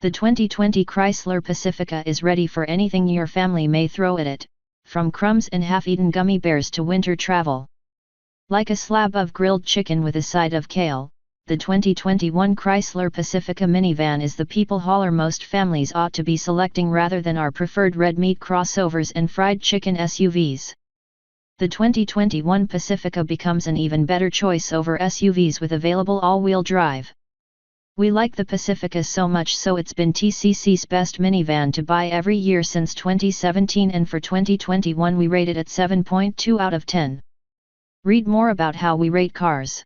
The 2020 Chrysler Pacifica is ready for anything your family may throw at it, from crumbs and half-eaten gummy bears to winter travel. Like a slab of grilled chicken with a side of kale, the 2021 Chrysler Pacifica minivan is the people hauler most families ought to be selecting rather than our preferred red meat crossovers and fried chicken SUVs. The 2021 Pacifica becomes an even better choice over SUVs with available all-wheel drive. We like the Pacifica so much so it's been TCC's best minivan to buy every year since 2017, and for 2021 we rate it at 7.2 out of 10. Read more about how we rate cars.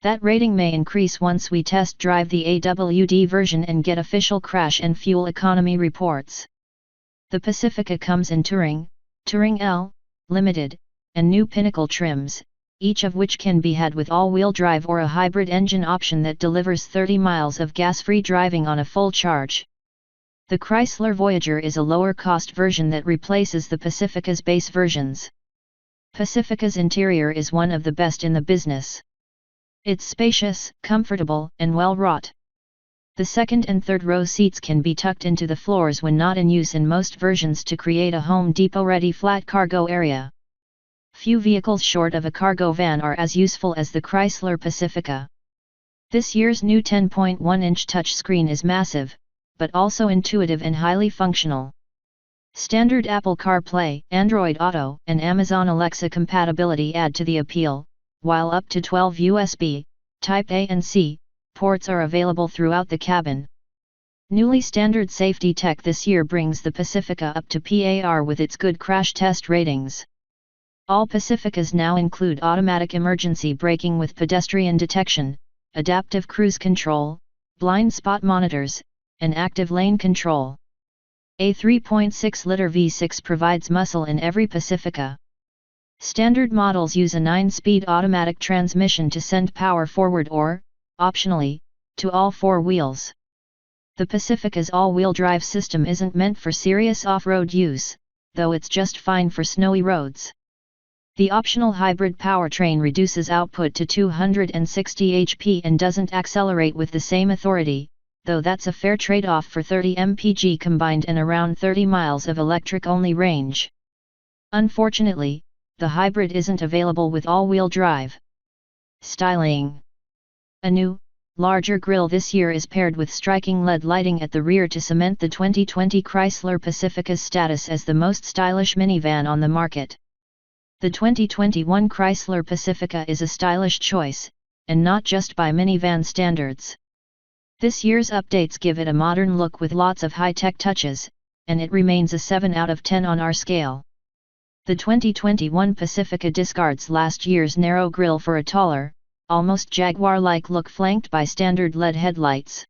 That rating may increase once we test drive the AWD version and get official crash and fuel economy reports. The Pacifica comes in Touring, Touring L, Limited, and new Pinnacle trims, each of which can be had with all-wheel drive or a hybrid engine option that delivers 30 miles of gas-free driving on a full charge. The Chrysler Voyager is a lower-cost version that replaces the Pacifica's base versions. Pacifica's interior is one of the best in the business. It's spacious, comfortable, and well-wrought. The second and third row seats can be tucked into the floors when not in use in most versions to create a Home Depot-ready flat cargo area. Few vehicles short of a cargo van are as useful as the Chrysler Pacifica. This year's new 10.1-inch touchscreen is massive, but also intuitive and highly functional. Standard Apple CarPlay, Android Auto, and Amazon Alexa compatibility add to the appeal, while up to 12 USB, Type A and C, ports are available throughout the cabin. Newly standard safety tech this year brings the Pacifica up to PAR with its good crash test ratings. All Pacificas now include automatic emergency braking with pedestrian detection, adaptive cruise control, blind spot monitors, and active lane control. A 3.6-liter V6 provides muscle in every Pacifica. Standard models use a 9-speed automatic transmission to send power forward or, optionally, to all four wheels. The Pacifica's all-wheel drive system isn't meant for serious off-road use, though it's just fine for snowy roads. The optional hybrid powertrain reduces output to 260 HP and doesn't accelerate with the same authority, though that's a fair trade-off for 30 mpg combined and around 30 miles of electric-only range. Unfortunately, the hybrid isn't available with all-wheel drive. Styling. A new, larger grille this year is paired with striking LED lighting at the rear to cement the 2020 Chrysler Pacifica's status as the most stylish minivan on the market. The 2021 Chrysler Pacifica is a stylish choice, and not just by minivan standards. This year's updates give it a modern look with lots of high-tech touches, and it remains a 7 out of 10 on our scale. The 2021 Pacifica discards last year's narrow grille for a taller, almost Jaguar-like look flanked by standard LED headlights.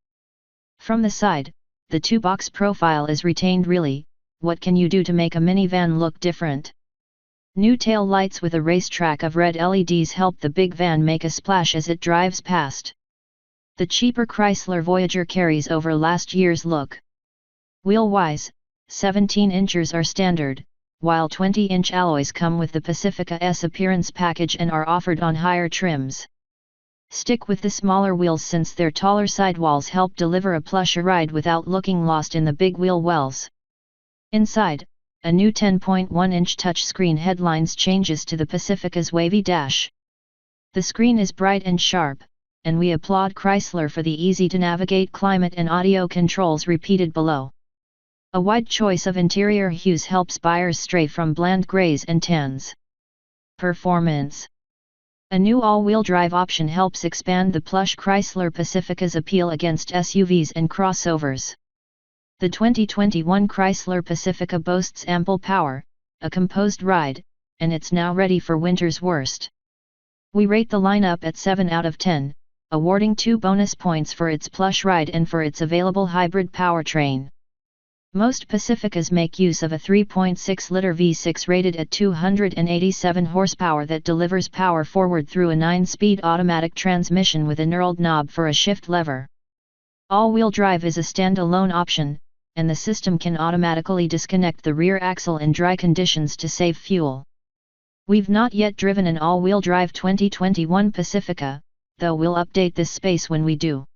From the side, the two-box profile is retained. Really, what can you do to make a minivan look different? New tail lights with a racetrack of red LEDs help the big van make a splash as it drives past. The cheaper Chrysler Voyager carries over last year's look. Wheel-wise, 17-inchers are standard, while 20-inch alloys come with the Pacifica's appearance package and are offered on higher trims. Stick with the smaller wheels since their taller sidewalls help deliver a plusher ride without looking lost in the big wheel wells. Inside, a new 10.1-inch touchscreen headlines changes to the Pacifica's wavy dash. The screen is bright and sharp, and we applaud Chrysler for the easy-to-navigate climate and audio controls repeated below. A wide choice of interior hues helps buyers stray from bland grays and tans. Performance. A new all-wheel drive option helps expand the plush Chrysler Pacifica's appeal against SUVs and crossovers. The 2021 Chrysler Pacifica boasts ample power, a composed ride, and it's now ready for winter's worst. We rate the lineup at 7 out of 10, awarding 2 bonus points for its plush ride and for its available hybrid powertrain. Most Pacificas make use of a 3.6-liter V6 rated at 287 horsepower that delivers power forward through a 9-speed automatic transmission with a knurled knob for a shift lever. All-wheel drive is a standalone option, and the system can automatically disconnect the rear axle in dry conditions to save fuel. We've not yet driven an all-wheel drive 2021 Pacifica, though we'll update this space when we do.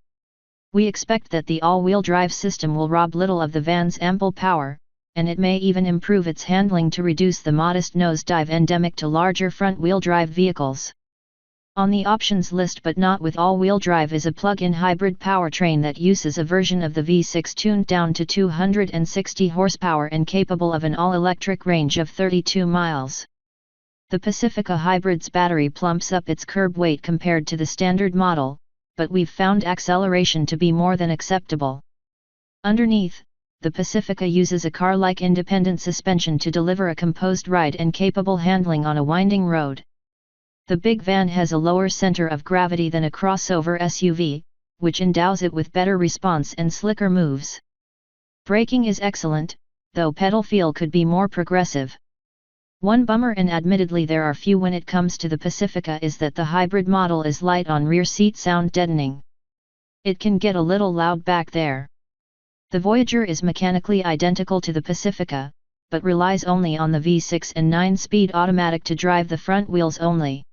We expect that the all-wheel drive system will rob little of the van's ample power, and it may even improve its handling to reduce the modest nosedive endemic to larger front-wheel drive vehicles. On the options list but not with all-wheel drive is a plug-in hybrid powertrain that uses a version of the V6 tuned down to 260 horsepower and capable of an all-electric range of 32 miles. The Pacifica Hybrid's battery plumps up its curb weight compared to the standard model, but we've found acceleration to be more than acceptable. Underneath, the Pacifica uses a car-like independent suspension to deliver a composed ride and capable handling on a winding road. The big van has a lower center of gravity than a crossover SUV, which endows it with better response and slicker moves. Braking is excellent, though pedal feel could be more progressive. One bummer, and admittedly there are few when it comes to the Pacifica, is that the hybrid model is light on rear seat sound deadening. It can get a little loud back there. The Voyager is mechanically identical to the Pacifica, but relies only on the V6 and 9-speed automatic to drive the front wheels only.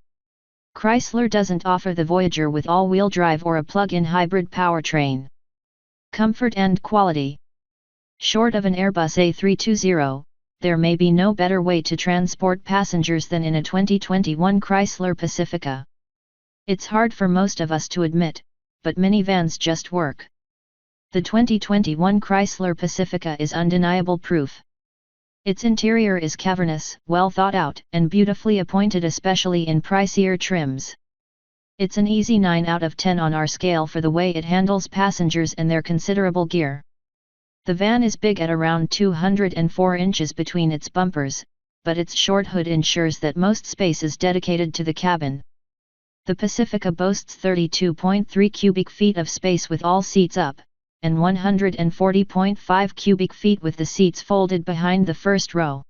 Chrysler doesn't offer the Voyager with all-wheel drive or a plug-in hybrid powertrain. Comfort and quality. Short of an Airbus A320, there may be no better way to transport passengers than in a 2021 Chrysler Pacifica. It's hard for most of us to admit, but minivans just work. The 2021 Chrysler Pacifica is undeniable proof. Its interior is cavernous, well thought out, and beautifully appointed, especially in pricier trims. It's an easy 9 out of 10 on our scale for the way it handles passengers and their considerable gear. The van is big at around 204 inches between its bumpers, but its short hood ensures that most space is dedicated to the cabin. The Pacifica boasts 32.3 cubic feet of space with all seats up, and 140.5 cubic feet with the seats folded behind the first row.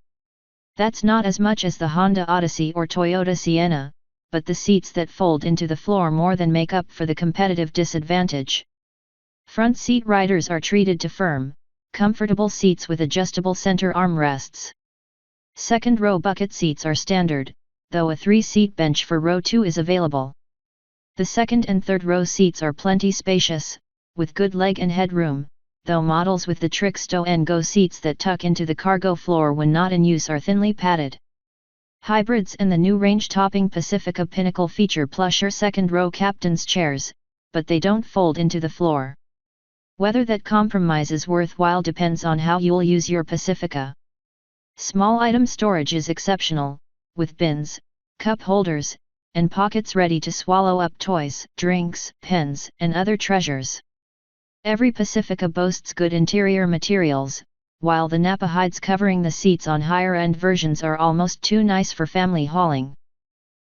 That's not as much as the Honda Odyssey or Toyota Sienna, but the seats that fold into the floor more than make up for the competitive disadvantage. Front seat riders are treated to firm, comfortable seats with adjustable center armrests. Second row bucket seats are standard, though a 3-seat bench for row 2 is available. The second and third row seats are plenty spacious, with good leg and head room, though models with the trick stow and go seats that tuck into the cargo floor when not in use are thinly padded. Hybrids and the new range-topping Pacifica Pinnacle feature plusher second-row captain's chairs, but they don't fold into the floor. Whether that compromise is worthwhile depends on how you'll use your Pacifica. Small item storage is exceptional, with bins, cup holders, and pockets ready to swallow up toys, drinks, pens, and other treasures. Every Pacifica boasts good interior materials, while the Nappa hides covering the seats on higher-end versions are almost too nice for family hauling.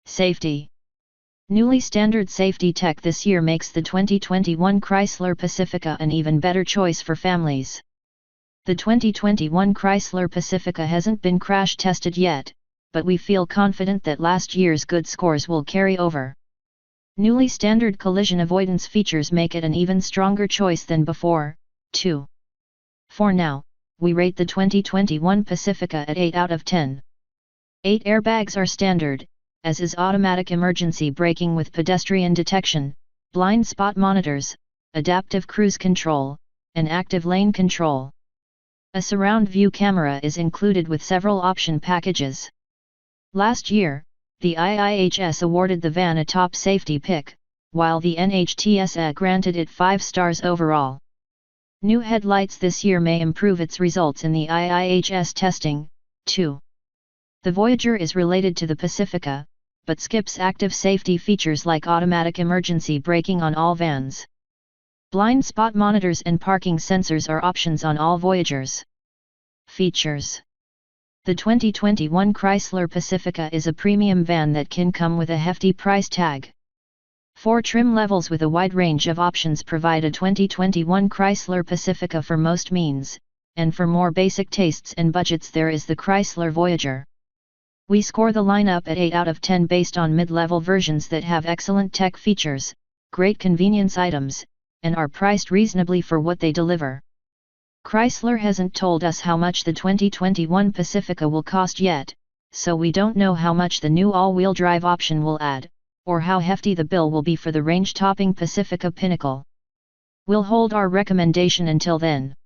Safety. Newly standard safety tech this year makes the 2021 Chrysler Pacifica an even better choice for families. The 2021 Chrysler Pacifica hasn't been crash tested yet, but we feel confident that last year's good scores will carry over. Newly standard collision avoidance features make it an even stronger choice than before, too. For now, we rate the 2021 Pacifica at 8 out of 10. 8 airbags are standard, as is automatic emergency braking with pedestrian detection, blind spot monitors, adaptive cruise control, and active lane control. A surround view camera is included with several option packages. Last year, the IIHS awarded the van a top safety pick, while the NHTSA granted it 5 stars overall. New headlights this year may improve its results in the IIHS testing, too. The Voyager is related to the Pacifica, but skips active safety features like automatic emergency braking on all vans. Blind spot monitors and parking sensors are options on all Voyagers. Features. The 2021 Chrysler Pacifica is a premium van that can come with a hefty price tag. 4 trim levels with a wide range of options provide a 2021 Chrysler Pacifica for most means, and for more basic tastes and budgets there is the Chrysler Voyager. We score the lineup at 8 out of 10 based on mid-level versions that have excellent tech features, great convenience items, and are priced reasonably for what they deliver. Chrysler hasn't told us how much the 2021 Pacifica will cost yet, so we don't know how much the new all-wheel drive option will add, or how hefty the bill will be for the range-topping Pacifica Pinnacle. We'll hold our recommendation until then.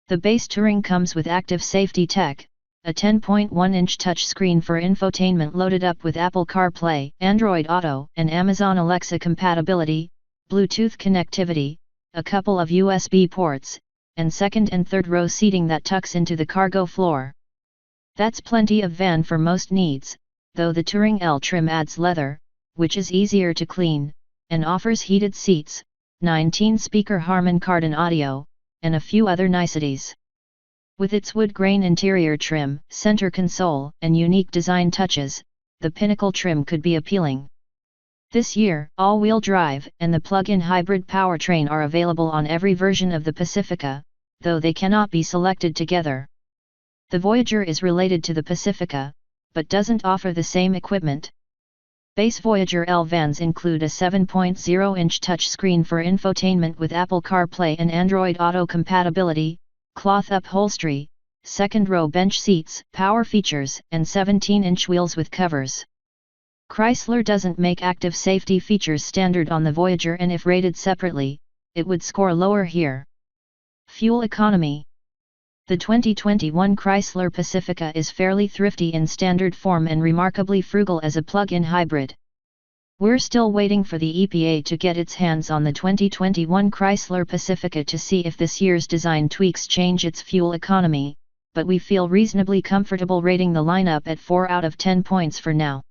The base touring comes with active safety tech, a 10.1-inch touchscreen for infotainment loaded up with Apple CarPlay, Android Auto, and Amazon Alexa compatibility, Bluetooth connectivity, a couple of USB ports, and second and third row seating that tucks into the cargo floor. That's plenty of van for most needs, though the Touring L trim adds leather, which is easier to clean, and offers heated seats, 19-speaker Harman Kardon audio, and a few other niceties. With its wood grain interior trim, center console, and unique design touches, the Pinnacle trim could be appealing. This year, all-wheel drive and the plug-in hybrid powertrain are available on every version of the Pacifica, though they cannot be selected together. The Voyager is related to the Pacifica, but doesn't offer the same equipment. Base Voyager L vans include a 7.0-inch touchscreen for infotainment with Apple CarPlay and Android Auto compatibility, cloth upholstery, second-row bench seats, power features, and 17-inch wheels with covers. Chrysler doesn't make active safety features standard on the Voyager, and if rated separately, it would score lower here. Fuel economy. The 2021 Chrysler Pacifica is fairly thrifty in standard form and remarkably frugal as a plug-in hybrid. We're still waiting for the EPA to get its hands on the 2021 Chrysler Pacifica to see if this year's design tweaks change its fuel economy, but we feel reasonably comfortable rating the lineup at 4 out of 10 points for now.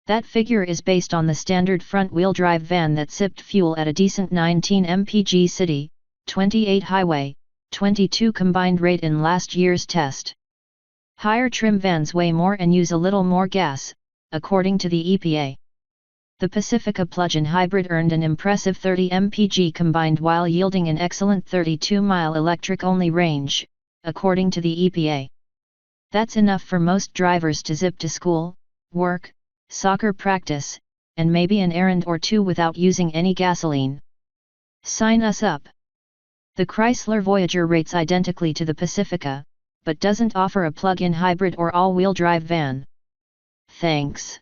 That figure is based on the standard front-wheel drive van that sipped fuel at a decent 19 mpg city, 28 highway, 22 combined rate in last year's test. Higher trim vans weigh more and use a little more gas, according to the EPA. The Pacifica plug-in hybrid earned an impressive 30 mpg combined while yielding an excellent 32-mile electric-only range, according to the EPA. That's enough for most drivers to zip to school, work, soccer practice, and maybe an errand or two without using any gasoline. Sign us up. The Chrysler Voyager rates identically to the Pacifica, but doesn't offer a plug-in hybrid or all-wheel drive van. Thanks.